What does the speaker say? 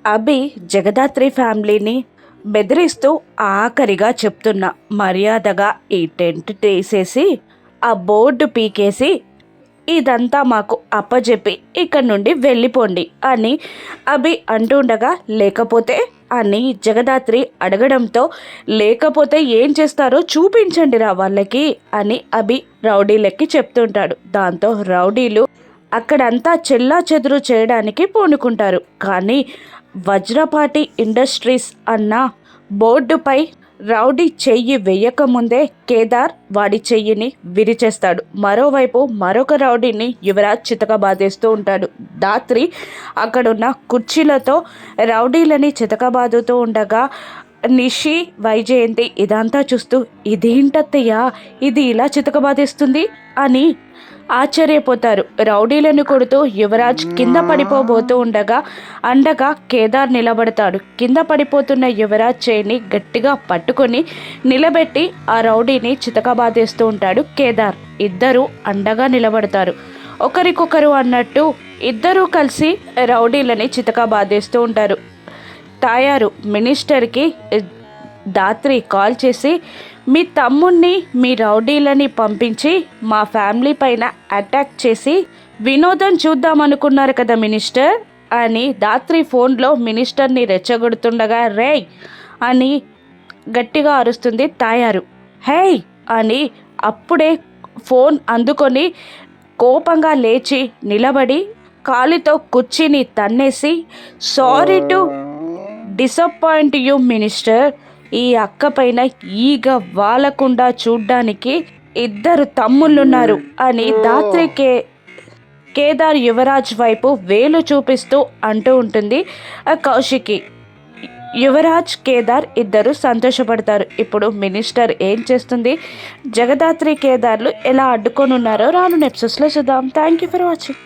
అభి జగదాత్రి ఫ్యామిలీని బెదిరిస్తూ ఆఖరిగా చెప్తున్నా, మర్యాదగా ఈ టెంట్ తీసేసి ఆ బోర్డు పీకేసి ఇదంతా మాకు అప్పచెప్పి ఇక్కడ నుండి వెళ్ళిపోండి అని అభి అంటుండగా, లేకపోతే అని జగదాత్రి అడగడంతో, లేకపోతే ఏం చేస్తారో చూపించండి రా వాళ్ళకి అని అభి రౌడీలకి చెప్తుంటాడు. దాంతో రౌడీలు అక్కడంతా చెల్లా చెదురు చేయడానికి పూనుకుంటారు. కానీ వజ్రపాటి ఇండస్ట్రీస్ అన్న బోర్డుపై రౌడీ చెయ్యి వేయకముందే కేదార్ వాడి చెయ్యిని విరిచేస్తాడు. మరోవైపు మరొక రౌడీని యువరాజ్ చితకబాదేస్తూ ఉంటాడు. దాత్రి అక్కడున్న కుర్చీలతో రౌడీలని చితకబాదుతూ ఉండగా నిషి, వైజయంతి ఇదంతా చూస్తూ, ఇదేంటత్తయ్యా ఇది ఇలా చితకబాదేస్తుంది అని ఆశ్చర్యపోతారు. రౌడీలను కొడుతూ యువరాజ్ కింద పడిపోబోతూ ఉండగా అండగా కేదార్ నిలబడతాడు. కింద పడిపోతున్న యువరాజ్ చేయిని గట్టిగా పట్టుకొని నిలబెట్టి ఆ రౌడీని చితకబాదేస్తూ ఉంటాడు కేదార్. ఇద్దరు అండగా నిలబడతారు. ఒకరికొకరు అన్నట్టు ఇద్దరూ కలిసి రౌడీలని చితకబాదేస్తూ ఉంటారు. తాయారు మినిస్టర్కి దాత్రి కాల్ చేసి, మీ తమ్ముణ్ణి మీ రౌడీలని పంపించి మా ఫ్యామిలీ పైన అటాక్ చేసి వినోదం చూద్దామనుకున్నారు కదా మినిస్టర్ అని దాత్రి ఫోన్లో మినిస్టర్ని రెచ్చగొడుతుండగా, రేయ్ అని గట్టిగా అరుస్తుంది తాయారు. హేయ్ అని అప్పుడే ఫోన్ అందుకొని కోపంగా లేచి నిలబడి కాలితో కుర్చీని తన్నేసి, sorry to disappoint you minister, ఈ అక్క పైన ఈగ వాలకుండా చూడ్డానికి ఇద్దరు తమ్ముళ్ళున్నారు అని దాత్రి కేదార్ యువరాజ్ వైపు వేలు చూపిస్తూ అంటూ ఉంటుంది కౌశికి. యువరాజ్ కేదార్ ఇద్దరు సంతోషపడతారు. ఇప్పుడు మినిస్టర్ ఏం చేస్తుంది, జగదాత్రి కేదార్లు ఎలా అడ్డుకొని ఉన్నారో రాను ఎపిసోడ్స్లో చూద్దాం. Thank you for watching.